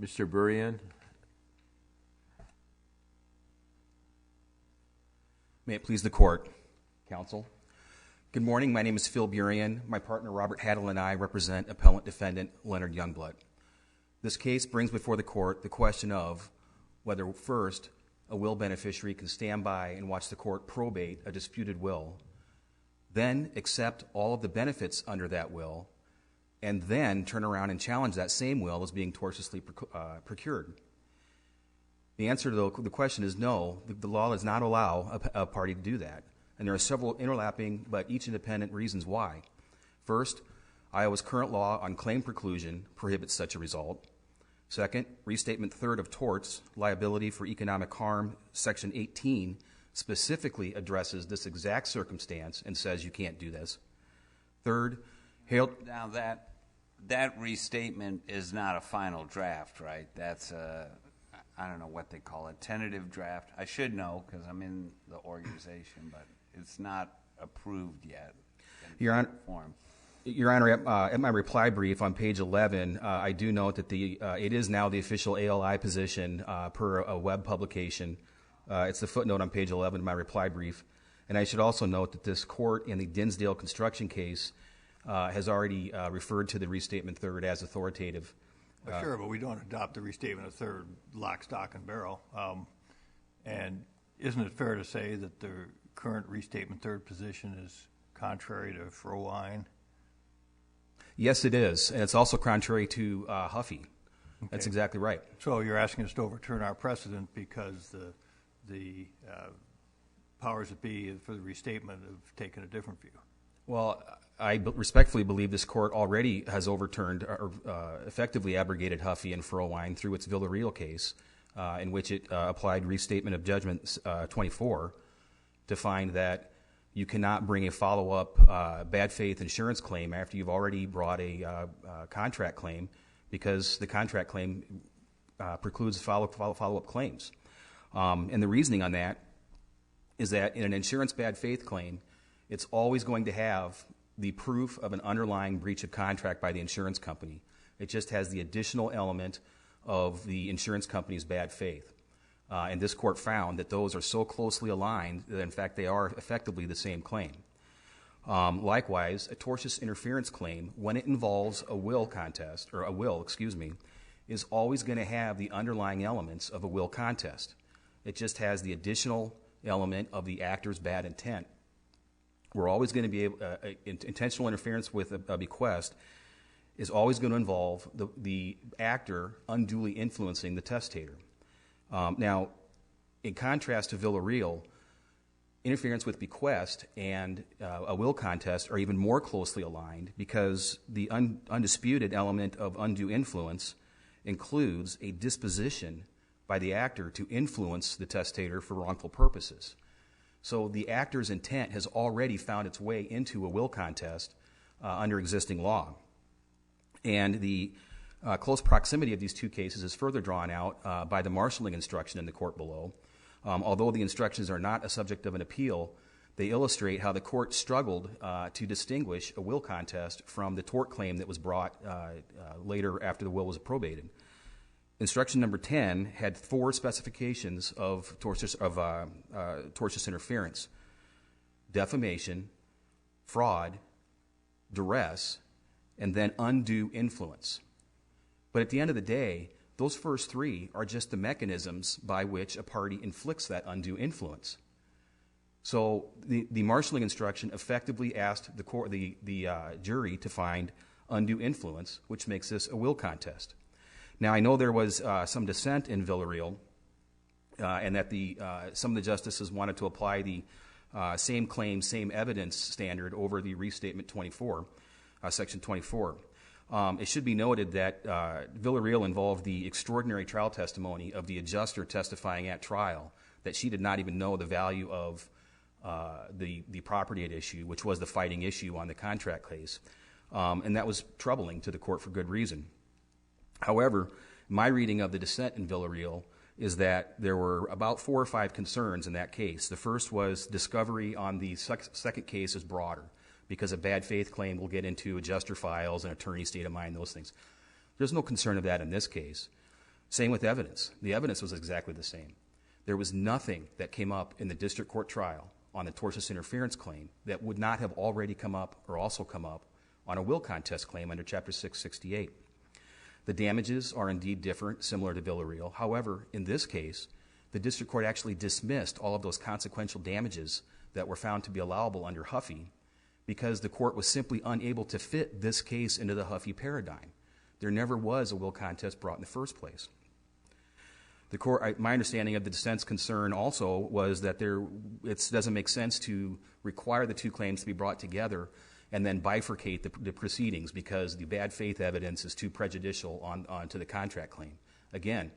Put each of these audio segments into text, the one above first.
Mr. Burian? May it please the Court, Counsel. Good morning. My name is Phil Burian. My partner Robert Haddle and I represent Appellant Defendant Leonard Youngblut. This case brings before the Court the question of whether, first, a will beneficiary can stand by and watch the Court probate a disputed will, then accept all of the benefits under that will, and then turn around and challenge that same will as being tortiously procured. The answer to the question is no. The law does not allow a party to do that. And there are several interlapping but each independent reasons why. First, Iowa's current law on claim preclusion prohibits such a result. Second, Restatement 3rd of Torts, Liability for Economic Harm, Section 18, specifically addresses this exact circumstance and says you can't do this. Third, Now that restatement is not a final draft, right? That's I don't know what they call it, tentative draft. I should know because I'm in the organization, but it's not approved yet. Your Honor, at my reply brief on page 11, I do note that it is now the official ALI position per a web publication. It's the footnote on page 11 of my reply brief. And I should also note that this court in the Dinsdale construction case has already referred to the Restatement 3rd as authoritative. Sure, but we don't adopt the Restatement of 3rd lock, stock, and barrel. And isn't it fair to say that the current Restatement 3rd position is contrary to Frohwein? Yes, it is. And it's also contrary to Huffy. Okay. That's exactly right. So you're asking us to overturn our precedent because the powers that be for the restatement have taken a different view? Well, I respectfully believe this court already has overturned or effectively abrogated Huffy and Frohwein through its Villarreal case, in which it applied Restatement of Judgment 24 to find that you cannot bring a follow-up bad faith insurance claim after you've already brought a contract claim because the contract claim precludes follow-up claims. And the reasoning on that is that in an insurance bad faith claim, it's always going to have the proof of an underlying breach of contract by the insurance company. It just has the additional element of the insurance company's bad faith. And this court found that those are so closely aligned that, in fact, they are effectively the same claim. Likewise, a tortious interference claim, when it involves a will contest, or a will, is always going to have the underlying elements of a will contest. It just has the additional element of the actor's bad intent. We're always going to be able, intentional interference with a bequest is always going to involve the actor unduly influencing the testator. Now, in contrast to Villarreal, interference with bequest and a will contest are even more closely aligned because the undisputed element of undue influence includes a disposition by the actor to influence the testator for wrongful purposes. So the actor's intent has already found its way into a will contest under existing law. And the close proximity of these two cases is further drawn out by the marshalling instruction in the court below. Although the instructions are not a subject of an appeal, they illustrate how the court struggled to distinguish a will contest from the tort claim that was brought later after the will was probated. Instruction number 10 had 4 specifications of tortious interference: defamation, fraud, duress, and then undue influence. But at the end of the day, those first 3 are just the mechanisms by which a party inflicts that undue influence. So the marshalling instruction effectively asked the jury to find undue influence, which makes this a will contest. Now, I know there was some dissent in Villarreal, and that some of the justices wanted to apply the same claim, same evidence standard over the Restatement 24, Section 24. It should be noted that Villarreal involved the extraordinary trial testimony of the adjuster testifying at trial that she did not even know the value of the property at issue, which was the fighting issue on the contract case. And that was troubling to the court for good reason. However, my reading of the dissent in Villarreal is that there were about 4 or 5 concerns in that case. The first was discovery on the second case is broader, because a bad faith claim will get into adjuster files and attorney state of mind, those things. There's no concern of that in this case. Same with evidence. The evidence was exactly the same. There was nothing that came up in the district court trial on the tortious interference claim that would not have already come up or also come up on a will contest claim under Chapter 668. The damages are indeed different, similar to Villarreal. However, in this case, the district court actually dismissed all of those consequential damages that were found to be allowable under Huffey because the court was simply unable to fit this case into the Huffey paradigm. There never was a will contest brought in the first place. The court, my understanding of the dissent's concern also was that it doesn't make sense to require the two claims to be brought together and then bifurcate the proceedings because the bad faith evidence is too prejudicial to the contract claim. Again,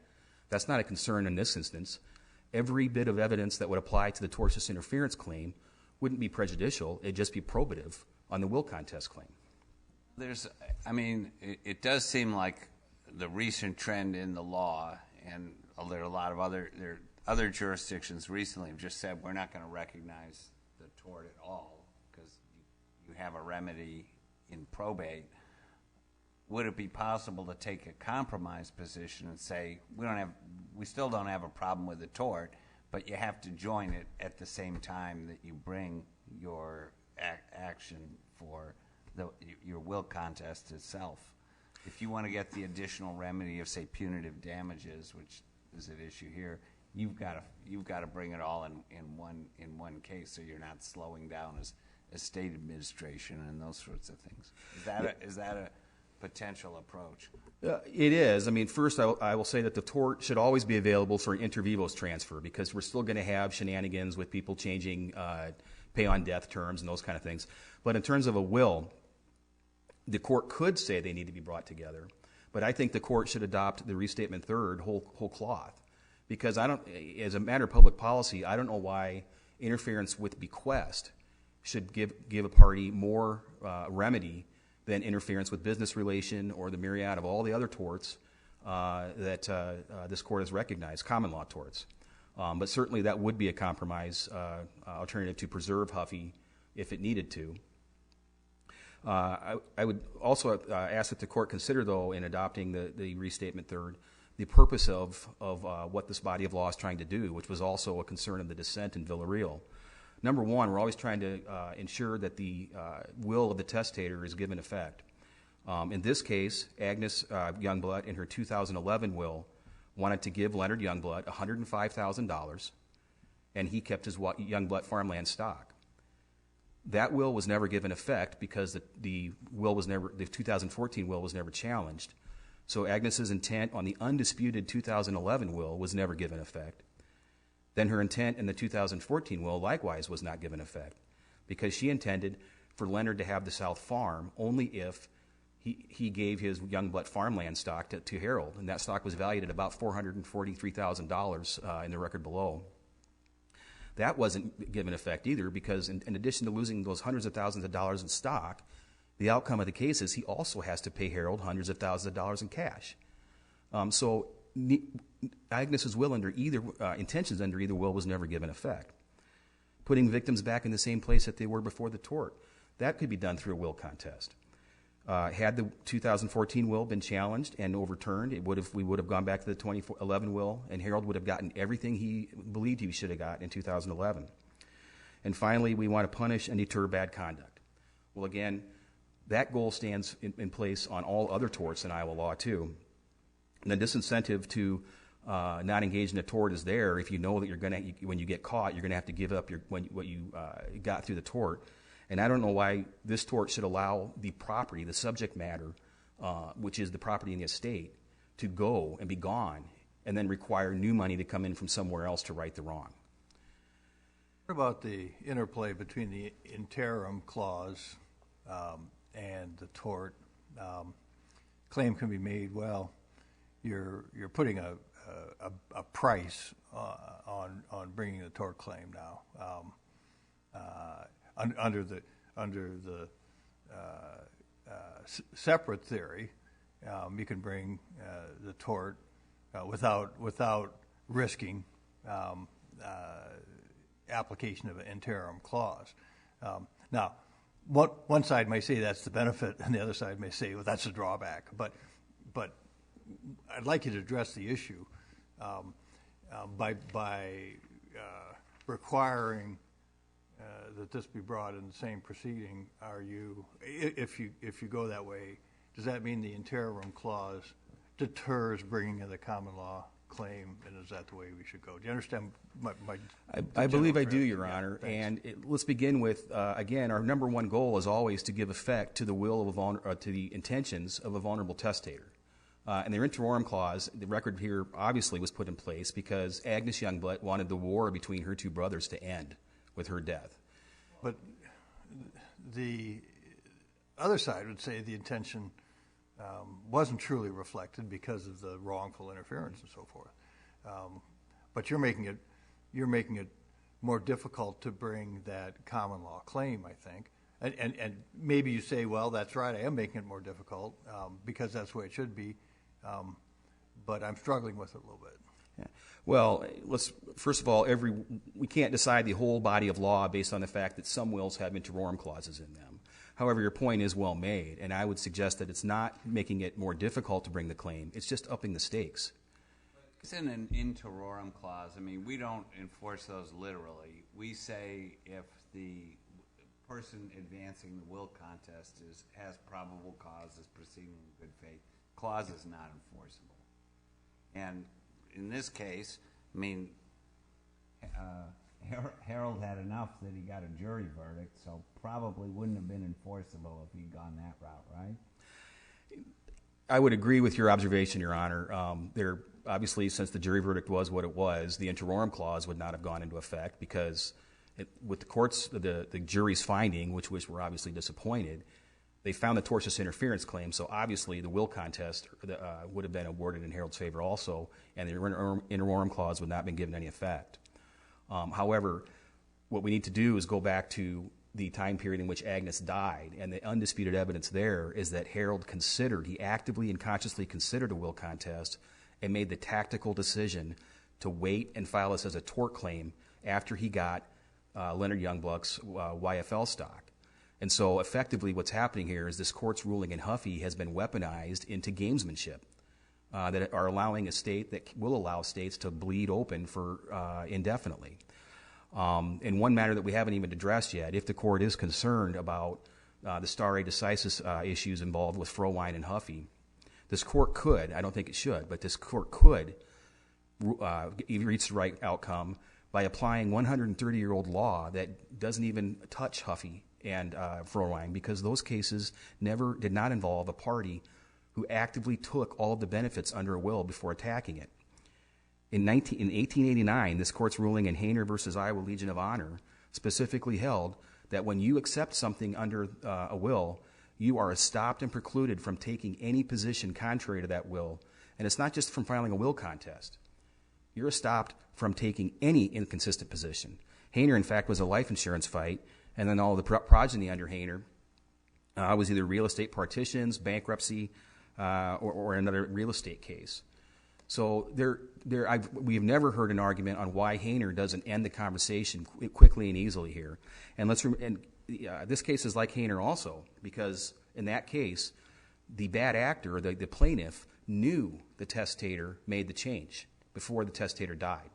that's not a concern in this instance. Every bit of evidence that would apply to the tortious interference claim wouldn't be prejudicial. It'd just be probative on the will contest claim. It does seem like the recent trend in the law, and there are a lot of other jurisdictions recently have just said we're not going to recognize the tort at all because you have a remedy in probate. Would it be possible to take a compromise position and say we still don't have a problem with the tort, but you have to join it at the same time that you bring your action for your will contest itself? If you want to get the additional remedy of, say, punitive damages, which is at issue here, you've got to bring it all in one case, so you're not slowing down as estate administration and those sorts of things. Is that a potential approach? It is. First, I will say that the tort should always be available for an inter vivos transfer because we're still going to have shenanigans with people changing pay on death terms and those kind of things. But in terms of a will, the court could say they need to be brought together, but I think the court should adopt the restatement third whole cloth because as a matter of public policy, I don't know why interference with bequest should give a party more remedy than interference with business relation or the myriad of all the other torts that this court has recognized, common law torts. But certainly that would be a compromise alternative to preserve Huffey if it needed to. I would also ask that the court consider, though, in adopting the restatement third, the purpose of what this body of law is trying to do, which was also a concern of the dissent in Villarreal. Number one, we're always trying to ensure that the will of the testator is given effect. In this case, Agnes Youngblut, in her 2011 will, wanted to give Leonard Youngblut $105,000, and he kept his Youngblut farmland stock. That will was never given effect because the 2014 will was never challenged. So Agnes's intent on the undisputed 2011 will was never given effect. Then her intent in the 2014 will likewise was not given effect because she intended for Leonard to have the South Farm only if he gave his Youngblut farmland stock to Harold, and that stock was valued at about $443,000 in the record below. That wasn't given effect either because in addition to losing those hundreds of thousands of dollars in stock, the outcome of the case is he also has to pay Harold hundreds of thousands of dollars in cash. So Agnes's will intentions under either will was never given effect. Putting victims back in the same place that they were before the tort, that could be done through a will contest. Had the 2014 will been challenged and overturned, we would have gone back to the 2011 will, and Harold would have gotten everything he believed he should have got in 2011. And finally, we want to punish and deter bad conduct. Well, again, that goal stands in place on all other torts in Iowa law, too. And the disincentive to not engage in a tort is there if you know that when you get caught, you're going to have to give up what you got through the tort. And I don't know why this tort should allow the property, the subject matter, which is the property in the estate, to go and be gone and then require new money to come in from somewhere else to right the wrong. What about the interplay between the interim clause and the tort? Claim can be made, well, you're putting a price on bringing the tort claim now. Under the separate theory, you can bring the tort without risking application of an interim clause. Now, one side may say that's the benefit, and the other side may say, well, that's the drawback. But I'd like you to address the issue by requiring that this be brought in the same proceeding. Are you, if you go that way, does that mean the interim clause deters bringing in the common law claim, and is that the way we should go? Do you understand my I believe I do, general Your drift? Honor. Yeah, thanks. And let's begin with, again, our number one goal is always to give effect to the will of to the intentions of a vulnerable testator. And the interim clause, the record here obviously was put in place because Agnes Youngblut wanted the war between her two brothers to end with her death. But the other side would say the intention wasn't truly reflected because of the wrongful interference and so forth. But you're making it more difficult to bring that common law claim, I think. And maybe you say, well, that's right, I am making it more difficult because that's the way it should be. But I'm struggling with it a little bit. Yeah. Well, first of all, we can't decide the whole body of law based on the fact that some wills have interim clauses in them. However, your point is well made, and I would suggest that it's not making it more difficult to bring the claim. It's just upping the stakes. It's in an interim clause. I mean, we don't enforce those literally. We say if the person advancing the will contest has probable cause, is proceeding in good faith, clause is not enforceable. And in this case, I mean, Harold had enough that he got a jury verdict, so probably wouldn't have been enforceable if he'd gone that route, right? I would agree with your observation, Your Honor. There, obviously, since the jury verdict was what it was, the interim clause would not have gone into effect because with the court's, the jury's finding, which we're obviously disappointed, they found the tortious interference claim, so obviously the will contest would have been awarded in Harold's favor also, and the interim clause would not have been given any effect. However, what we need to do is go back to the time period in which Agnes died, and the undisputed evidence there is that Harold he actively and consciously considered a will contest and made the tactical decision to wait and file this as a tort claim after he got Leonard Youngblut's YFL stock. And so effectively what's happening here is this court's ruling in Huffey has been weaponized into gamesmanship that are allowing a state that will allow states to bleed open for indefinitely. In one matter that we haven't even addressed yet, if the court is concerned about the stare decisis issues involved with Frowine and Huffey, this court could, I don't think it should, but this court could reach the right outcome by applying 130-year-old law that doesn't even touch Huffey and Frowine, because those cases did not involve a party who actively took all of the benefits under a will before attacking it. In 1889, this court's ruling in Hainer v. Iowa Legion of Honor specifically held that when you accept something under a will, you are stopped and precluded from taking any position contrary to that will. And it's not just from filing a will contest. You're stopped from taking any inconsistent position. Hainer, in fact, was a life insurance fight, and then all the progeny under Hainer was either real estate partitions, bankruptcy, or another real estate case. So we have never heard an argument on why Hainer doesn't end the conversation quickly and easily here. And this case is like Hainer also, because in that case, the bad actor, the plaintiff, knew the testator made the change before the testator died.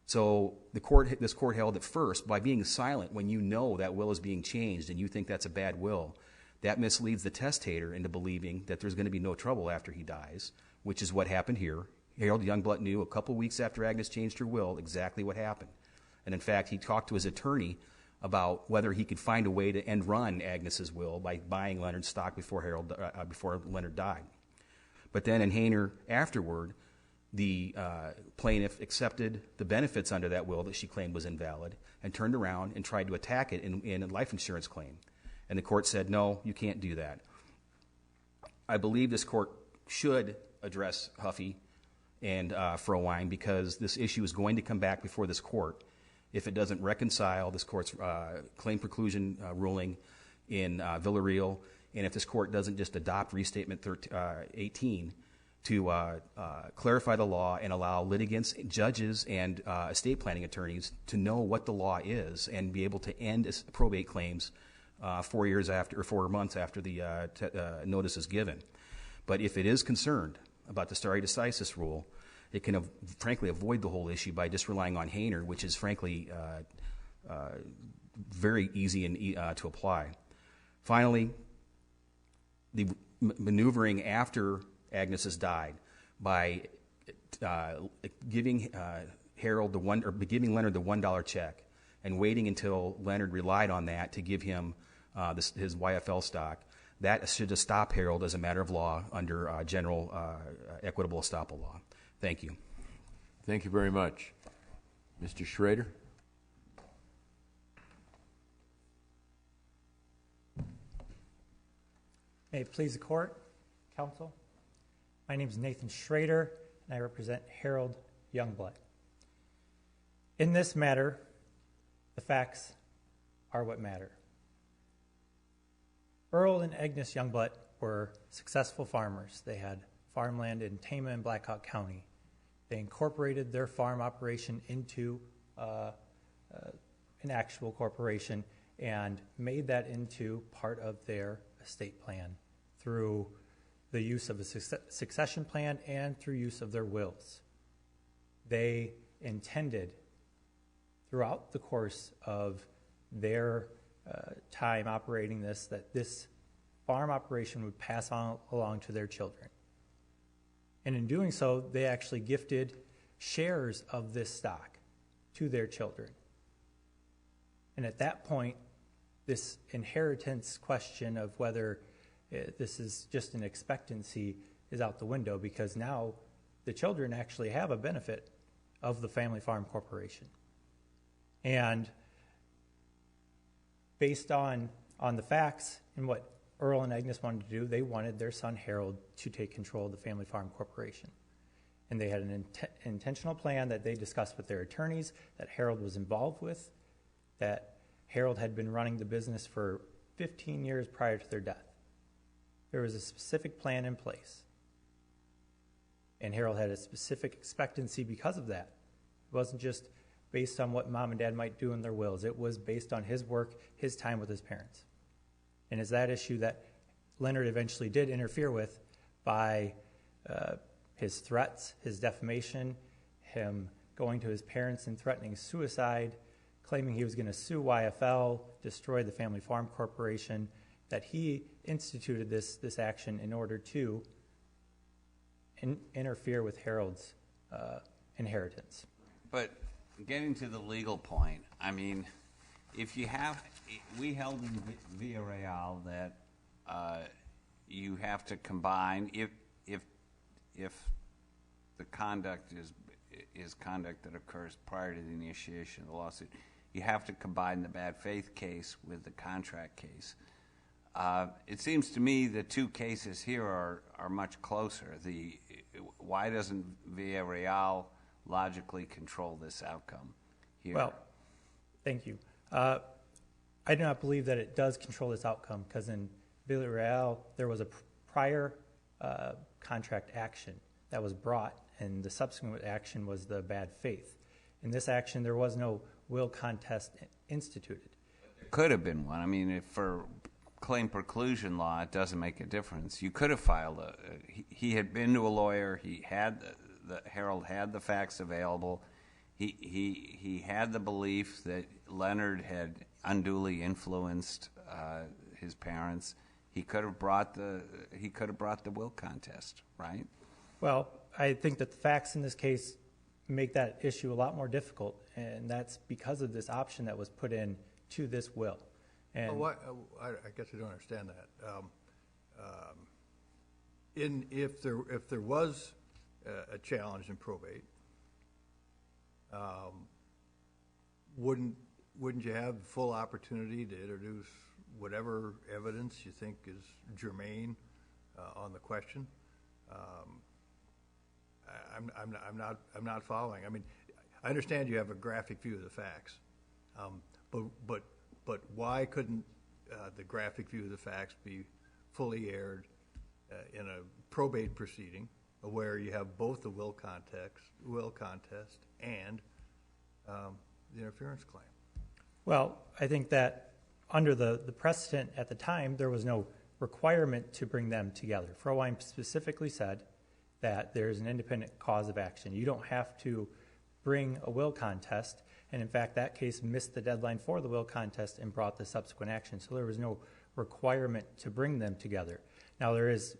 So this court held that first, by being silent when you know that will is being changed and you think that's a bad will, that misleads the testator into believing that there's going to be no trouble after he dies, which is what happened here. Harold Youngblut knew a couple weeks after Agnes changed her will exactly what happened. And in fact, he talked to his attorney about whether he could find a way to end run Agnes's will by buying Leonard's stock before Leonard died. But then in Hainer afterward, the plaintiff accepted the benefits under that will that she claimed was invalid and turned around and tried to attack it in a life insurance claim. And the court said, no, you can't do that. I believe this court should address Huffey and Frowine because this issue is going to come back before this court if it doesn't reconcile this court's claim preclusion ruling in Villarreal, and if this court doesn't just adopt Restatement 18 to clarify the law and allow litigants, judges, and estate planning attorneys to know what the law is and be able to end probate claims 4 months after the notice is given. But if it is concerned about the stare decisis rule, it can frankly avoid the whole issue by just relying on Hainer, which is frankly very easy and to apply. Finally, the maneuvering after Agnes has died by giving Harold giving Leonard the $1 check and waiting until Leonard relied on that to give him his YFL stock, that should just stop Harold as a matter of law under general equitable estoppel law. Thank you. Thank you very much. Mr. Schroeder? May it please the court, counsel. My name is Nathan Schroeder, and I represent Harold Youngblut. In this matter, the facts are what matter. Earl and Agnes Youngblut were successful farmers. They had farmland in Tama and Blackhawk County. They incorporated their farm operation into an actual corporation and made that into part of their estate plan through the use of a succession plan and through use of their wills. They intended throughout the course of their time operating this, that this farm operation would pass on along to their children. And in doing so, they actually gifted shares of this stock to their children. And at that point, this inheritance question of whether this is just an expectancy is out the window, because now the children actually have a benefit of the family farm corporation. And based on the facts and what Earl and Agnes wanted to do, they wanted their son Harold to take control of the family farm corporation. And they had an intentional plan that they discussed with their attorneys, that Harold was involved with, that Harold had been running the business for 15 years prior to their death. There was a specific plan in place. And Harold had a specific expectancy because of that. It wasn't just based on what mom and dad might do in their wills. It was based on his work, his time with his parents. And it's that issue that Leonard eventually did interfere with by his threats, his defamation, him going to his parents and threatening suicide, claiming he was going to sue YFL, destroy the family farm corporation, that he instituted this action in order to interfere with Harold's inheritance. But getting to the legal point, I mean, if you have, we held in Villarreal that you have to combine, if the conduct is conduct that occurs prior to the initiation of the lawsuit, you have to combine the bad faith case with the contract case. It seems to me the two cases here are much closer. Why doesn't Villarreal logically control this outcome here? Well, thank you. I do not believe that it does control this outcome, because in Villarreal there was a prior contract action that was brought, and the subsequent action was the bad faith. In this action, there was no will contest instituted. There could have been one. I mean, if for claim preclusion law, it doesn't make a difference. You could have filed he had been to a lawyer. He had Harold had the facts available. He had the belief that Leonard had unduly influenced his parents. He could have brought the will contest, right? Well, I think that the facts in this case make that issue a lot more difficult, and that's because of this option that was put in to this will. And I guess I don't understand that. If there was a challenge in probate, wouldn't you have full opportunity to introduce whatever evidence you think is germane on the question? I'm not following. I mean, I understand you have a graphic view of the facts, but why couldn't the graphic view of the facts be fully aired in a probate proceeding where you have both the will contest and the interference claim? Well, I think that under the precedent at the time, there was no requirement to bring them together. Frowein specifically said that there's an independent cause of action. You don't have to bring a will contest, and in fact, that case missed the deadline for the will contest and brought the subsequent action, so there was no requirement to bring them together. Now, there is,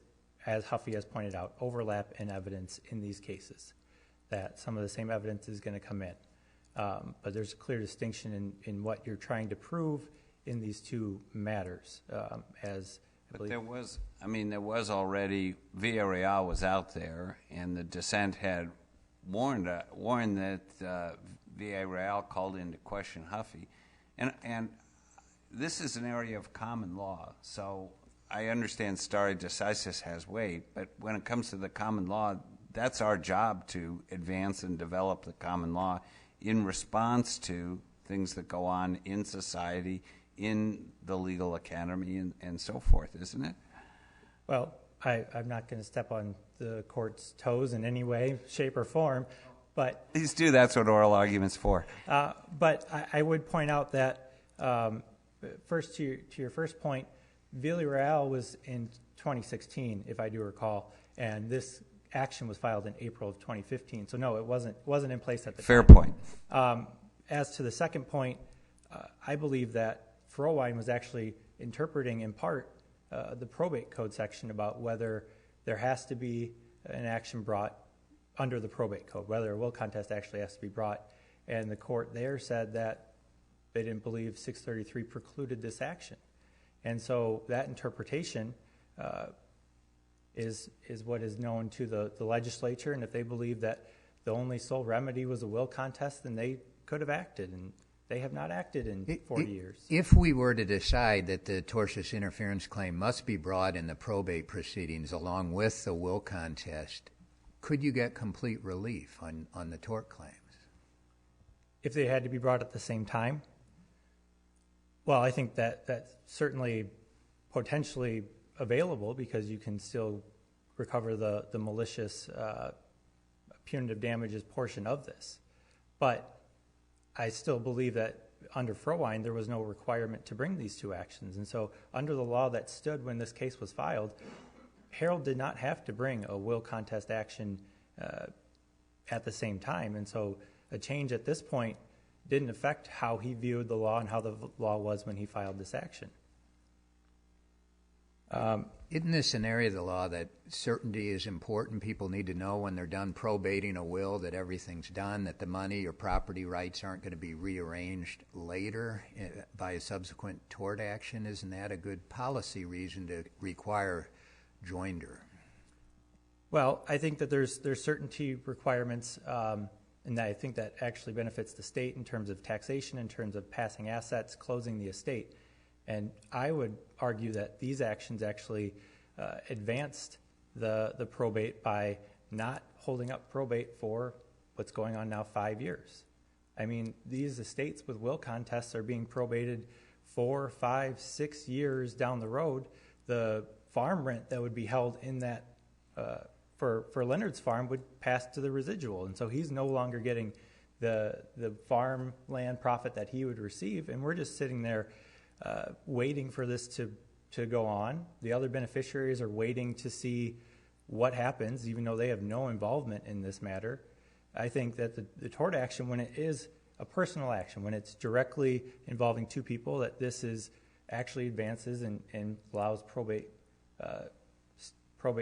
as Huffy has pointed out, overlap in evidence in these cases, that some of the same evidence is going to come in. But there's a clear distinction in what you're trying to prove in these two matters. But there was already, Villarreal was out there, and the dissent had warned that Villarreal called into question Huffy. And this is an area of common law, so I understand stare decisis has weight, but when it comes to the common law, that's our job to advance and develop the common law in response to things that go on in society, in the legal academy, and so forth, isn't it? Well, I'm not going to step on the court's toes in any way, shape, or form, but... Please do, that's what oral argument's for. But I would point out that, first to your first point, Villarreal was in 2016, if I do recall, and this action was filed in April of 2015. So no, it wasn't in place at the time. Fair point. As to the second point, I believe that Frohwein was actually interpreting in part the probate code section about whether there has to be an action brought under the probate code, whether a will contest actually has to be brought. And the court there said that they didn't believe 633 precluded this action. And so that interpretation is what is known to the legislature, and if they believe that the only sole remedy was a will contest, then they could have acted, and they have not acted in 40 years. If we were to decide that the tortious interference claim must be brought in the probate proceedings along with the will contest, could you get complete relief on the tort claims? If they had to be brought at the same time? Well, I think that's certainly potentially available because you can still recover the malicious punitive damages portion of this. But I still believe that under Frohwein there was no requirement to bring these two actions. And so under the law that stood when this case was filed, Harold did not have to bring a will contest action at the same time. And so a change at this point didn't affect how he viewed the law and how the law was when he filed this action. Isn't this an area of the law that certainty is important? People need to know when they're done probating a will that everything's done, that the money or property rights aren't going to be rearranged later by a subsequent tort action. Isn't that a good policy reason to require joinder? Well, I think that there's certainty requirements, and I think that actually benefits the state in terms of taxation, in terms of passing assets, closing the estate. And I would argue that these actions actually advanced the probate by not holding up probate for what's going on now 5 years. I mean, these estates with will contests are being probated 4, 5, 6 years down the road. The farm rent that would be held in that for Leonard's farm would pass to the residual, and so he's no longer getting the farmland profit that he would receive, and we're just sitting there waiting for this to go on. The other beneficiaries are waiting to see what happens, even though they have no involvement in this matter. I think that the tort action, when it is a personal action, when it's directly involving two people, that this is actually advances and allows probate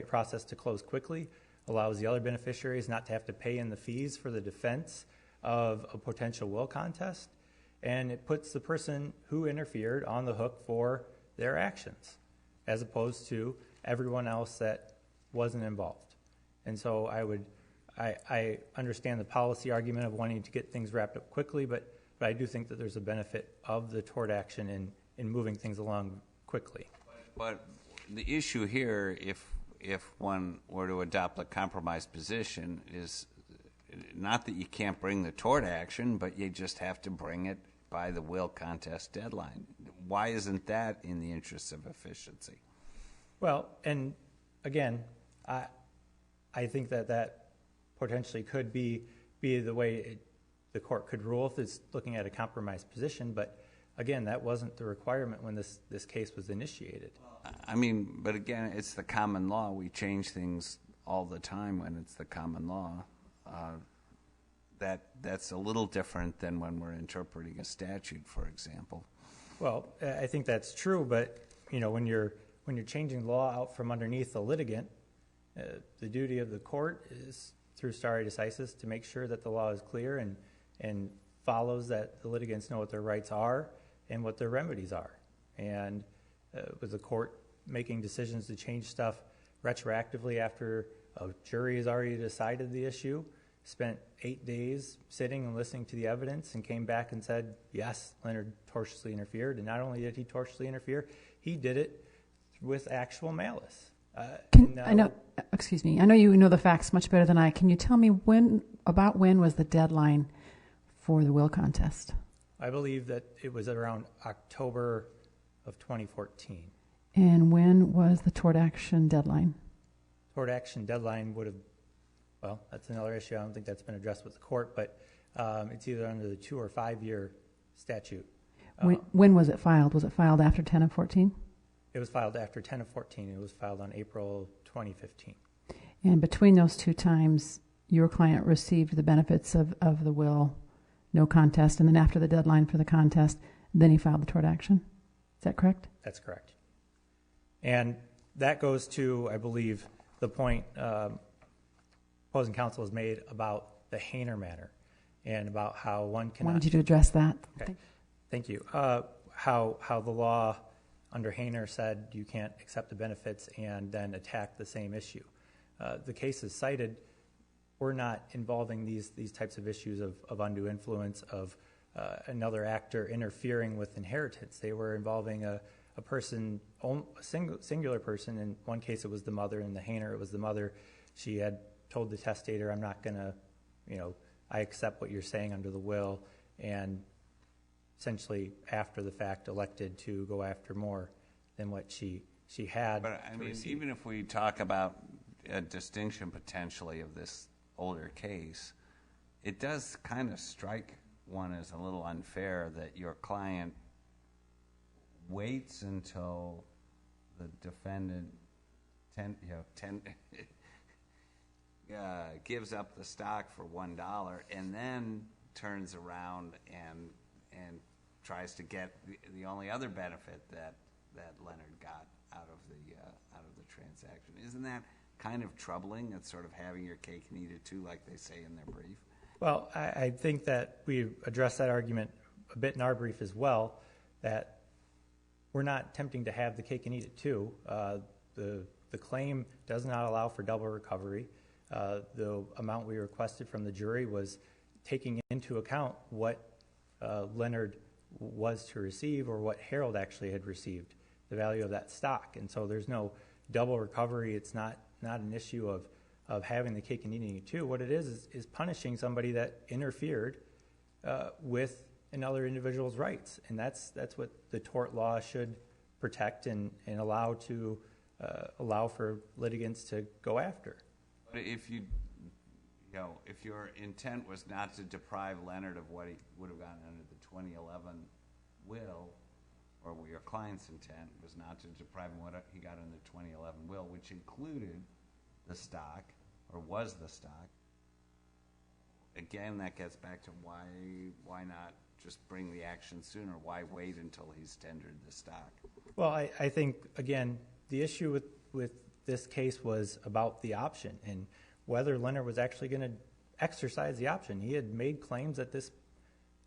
process to close quickly, allows the other beneficiaries not to have to pay in the fees for the defense of a potential will contest, and it puts the person who interfered on the hook for their actions, as opposed to everyone else that wasn't involved. And so I understand the policy argument of wanting to get things wrapped up quickly, but I do think that there's a benefit of the tort action in moving things along quickly. But the issue here, if one were to adopt a compromised position, is not that you can't bring the tort action, but you just have to bring it by the will contest deadline. Why isn't that in the interest of efficiency? Well, and again, I think that potentially could be the way the court could rule if it's looking at a compromised position, but again, that wasn't the requirement when this case was initiated. I mean, but again, it's the common law. We change things all the time when it's the common law. That's a little different than when we're interpreting a statute, for example. Well, I think that's true, but when you're changing law out from underneath the litigant, the duty of the court is through stare decisis to make sure that the law is clear and follows that the litigants know what their rights are and what their remedies are. And with the court making decisions to change stuff retroactively after a jury has already decided the issue, spent 8 days sitting and listening to the evidence, and came back and said, yes, Leonard tortiously interfered. And not only did he tortiously interfere, he did it with actual malice. I know. Excuse me. I know you know the facts much better than I. Can you tell me when was the deadline for the will contest? I believe that it was around October of 2014. And when was the tort action deadline? Tort action deadline would have, well, that's another issue. I don't think that's been addressed with the court, but it's either under the 2 or 5 year statute. When was it filed? Was it filed after 10 of 14? It was filed after 10 of 14. It was filed on April 2015. And between those two times, your client received the benefits of the will, no contest, and then after the deadline for the contest, then he filed the tort action. Is that correct? That's correct. And that goes to, I believe, the point opposing counsel has made about the Hainer matter and about how one cannot... I wanted you to address that. Okay. Thank you. How the law under Hainer said you can't accept the benefits and then attack the same issue. The cases cited were not involving these types of issues of undue influence, of another actor interfering with inheritance. They were involving a person, a singular person. In one case, it was the mother. In the Hainer, it was the mother. She had told the testator, I'm not going to, I accept what you're saying under the will, and essentially after the fact elected to go after more than what she had. But I mean, even if we talk about a distinction potentially of this older case, it does kind of strike one as a little unfair that your client waits until the defendant gives up the stock for $1 and then turns around and tries to get the only other benefit that Leonard got out of the transaction. Isn't that kind of troubling? It's sort of having your cake and eat it too, like they say in their brief. Well, I think that we addressed that argument a bit in our brief as well, that we're not attempting to have the cake and eat it too. The claim does not allow for double recovery. The amount we requested from the jury was taking into account what Leonard was to receive or what Harold actually had received, the value of that stock. And so there's no double recovery. It's not an issue of having the cake and eating it too. What it is punishing somebody that interfered with another individual's rights. And that's what the tort law should protect and allow for litigants to go after. But if if your intent was not to deprive Leonard of what he would have gotten under the 2011 will, or your client's intent was not to deprive him what he got under the 2011 will, which included the stock, or was the stock, again, that gets back to why not just bring the action sooner? Why wait until he's tendered the stock? Well, I think, again, the issue with this case was about the option and whether Leonard was actually going to exercise the option. He had made claims that this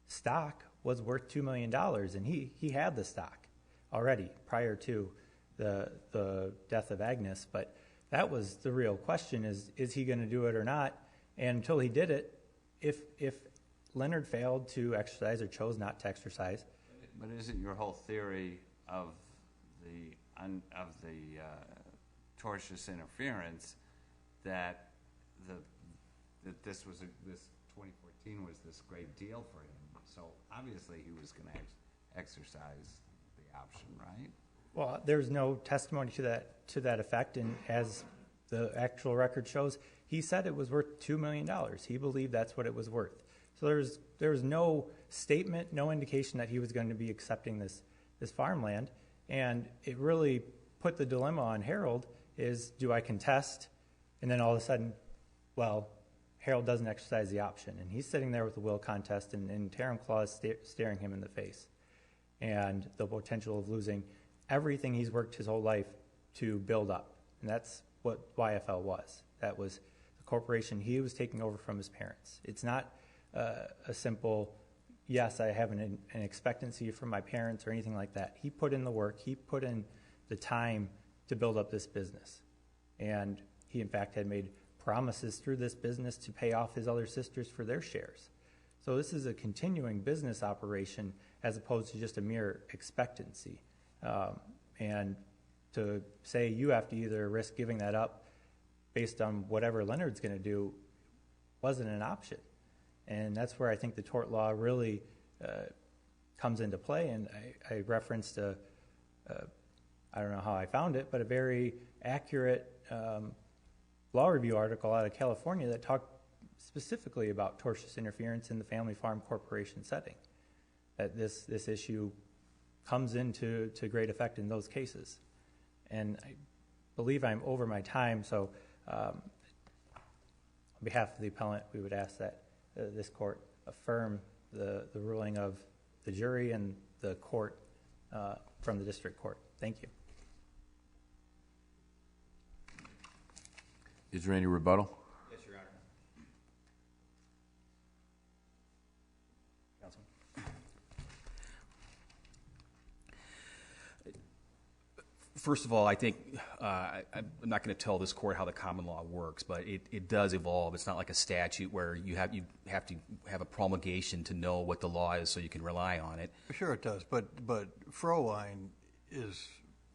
stock was worth $2 million, and he had the stock already prior to the death of Agnes. But that was the real question: is he going to do it or not? And until he did it, if Leonard failed to exercise or chose not to exercise. But isn't your whole theory of the tortious interference that this 2014 was this great deal for him? So obviously he was going to exercise the option, right? Well, there's no testimony to that effect, and as the actual record shows, he said it was worth $2 million. He believed that's what it was worth. So there was no statement, no indication that he was going to be accepting this farmland, and it really put the dilemma on Harold: is do I contest And then all of a sudden, well, Harold doesn't exercise the option, and he's sitting there with the will contest and Terran clause staring him in the face, and the potential of losing everything he's worked his whole life to build up. And that's what YFL was. That was the corporation he was taking over from his parents. It's not a simple, yes, I have an expectancy from my parents or anything like that. He put in the work. He put in the time to build up this business. And he, in fact, had made promises through this business to pay off his other sisters for their shares. So this is a continuing business operation as opposed to just a mere expectancy. And to say you have to either risk giving that up based on whatever Leonard's going to do wasn't an option. And that's where I think the tort law really comes into play. And I referenced I don't know how I found it, but a very accurate law review article out of California that talked specifically about tortious interference in the family farm corporation setting. That this issue comes into great effect in those cases. And I believe I'm over my time, so on behalf of the appellant, we would ask that this court affirm the ruling of the jury and the court from the district court. Thank you. Is there any rebuttal? Yes, Your Honor. Counsel. First of all, I think I'm not going to tell this court how the common law works, but it does evolve. It's not like a statute where you have to have a promulgation to know what the law is so you can rely on it. Sure it does, but Frowine is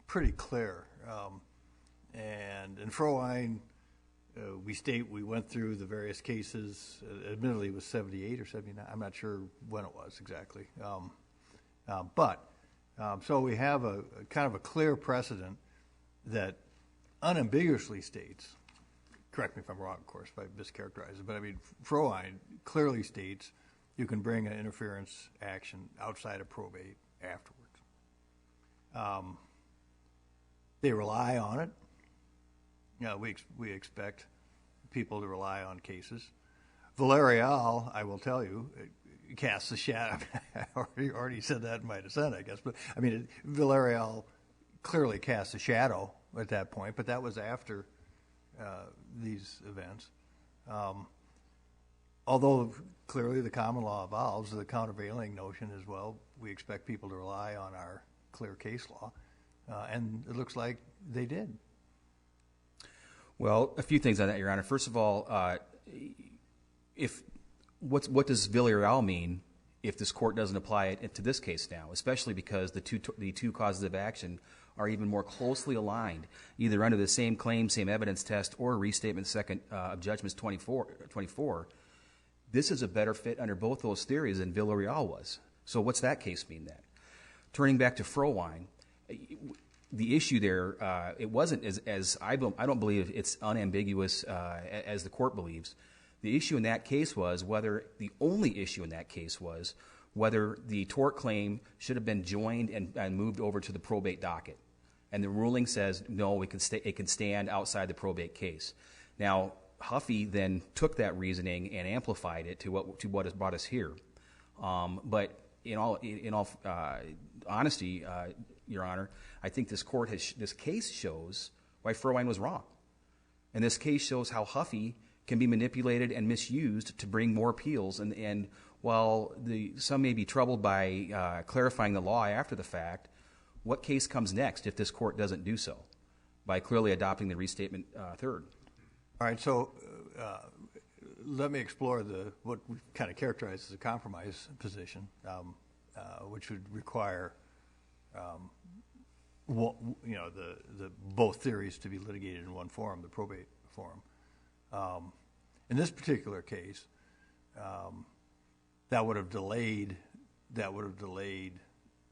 pretty clear. And in Frowine, we went through the various cases. Admittedly, it was 78 or 79. I'm not sure when it was exactly. So we have a kind of a clear precedent that unambiguously states, correct me if I'm wrong, of course, if I mischaracterize it, but I mean, Frowine clearly states you can bring an interference action outside of probate afterwards. They rely on it. We expect people to rely on cases. Valerial, I will tell you, casts a shadow. I already said that in my dissent, I guess. But I mean, Valerial clearly casts a shadow at that point. But that was after these events. Although clearly the common law evolves, the countervailing notion as well. We expect people to rely on our clear case law, and it looks like they did. Well, a few things on that, Your Honor. First of all, what does Villarreal mean if this court doesn't apply it to this case now? Especially because the two causes of action are even more closely aligned, either under the same claim, same evidence test, or restatement second of judgments 24. This is a better fit under both those theories than Villarreal was. So what's that case mean then? Turning back to Frowine, the issue there, it wasn't as I don't believe it's unambiguous as the court believes. The issue in that case was the only issue in that case was whether the tort claim should have been joined and moved over to the probate docket. And the ruling says, no, it can stand outside the probate case. Now, Huffy then took that reasoning and amplified it to what has brought us here. But in all honesty, Your Honor, I think this case shows why Frowine was wrong. And this case shows how Huffy can be manipulated and misused to bring more appeals. And while some may be troubled by clarifying the law after the fact, what case comes next if this court doesn't do so by clearly adopting the restatement third? All right, so let me explore what we kind of characterize as a compromise position, which would require the both theories to be litigated in one forum, the probate forum. In this particular case, that would have delayed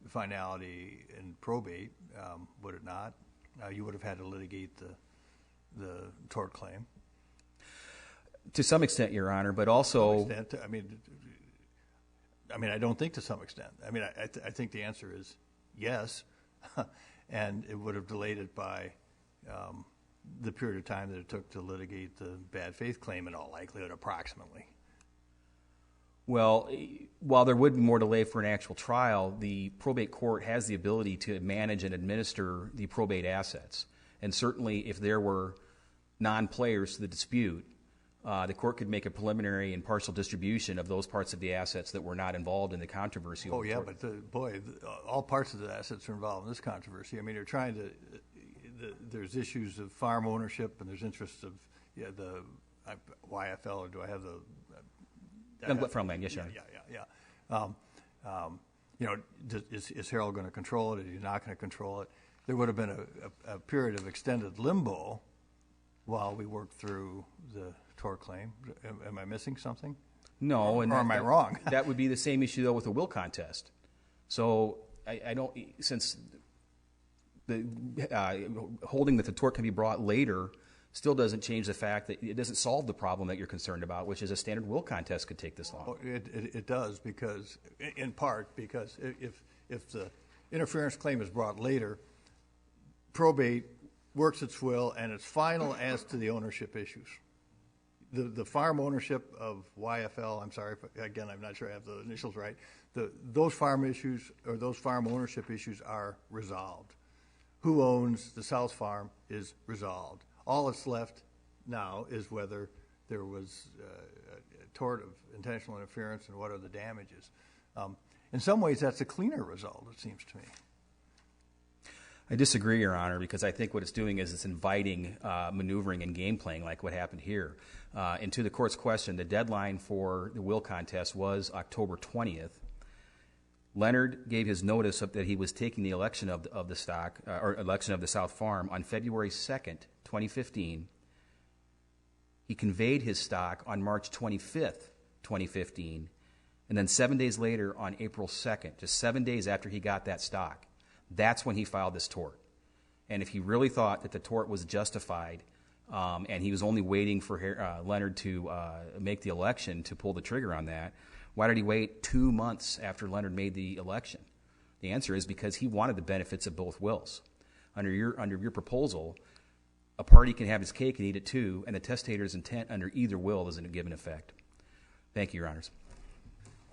finality in probate, would it not? You would have had to litigate the tort claim. To some extent, Your Honor, but also... To some extent, I mean, I don't think to some extent. I mean, I think the answer is yes, and it would have delayed it by the period of time that it took to litigate the bad faith claim in all likelihood, approximately. Well, while there would be more delay for an actual trial, the probate court has the ability to manage and administer the probate assets. And certainly if there were non-players to the dispute, the court could make a preliminary and partial distribution of those parts of the assets that were not involved in the controversy. Oh, yeah, but all parts of the assets are involved in this controversy. I mean, they're trying to, there's issues of farm ownership and there's interests of the YFL, or do I have the... Youngblut farmland, yes, Your Honor. Is Harold going to control it? Is he not going to control it? There would have been a period of extended limbo while we worked through the tort claim. Am I missing something? No. Or am I wrong? That would be the same issue, though, with a will contest. So I don't, since the holding that the tort can be brought later still doesn't change the fact that it doesn't solve the problem that you're concerned about, which is a standard will contest could take this long. Oh, it does, because, in part, because if the interference claim is brought later, probate works its will and it's final as to the ownership issues. The farm ownership of YFL, I'm sorry, again, I'm not sure I have the initials right, those farm issues, or those farm ownership issues are resolved. Who owns the South Farm is resolved. All that's left now is whether there was a tort of intentional interference and what are the damages. In some ways, that's a cleaner result, it seems to me. I disagree, Your Honor, because I think what it's doing is it's inviting maneuvering and game playing like what happened here. And to the court's question, the deadline for the will contest was October 20th. Leonard gave his notice that he was taking the election of the stock, or election of the South Farm on February 2nd, 2015. He conveyed his stock on March 25th, 2015. And then 7 days later, on April 2nd, just 7 days after he got that stock, that's when he filed this tort. And if he really thought that the tort was justified and he was only waiting for Leonard to make the election to pull the trigger on that, why did he wait 2 months after Leonard made the election? The answer is because he wanted the benefits of both wills. Under your proposal, a party can have his cake and eat it too, and the testator's intent under either will isn't given effect. Thank you, Your Honors.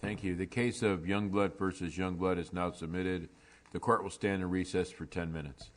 Thank you. The case of Youngblut versus Youngblut is now submitted. The court will stand in recess for 10 minutes.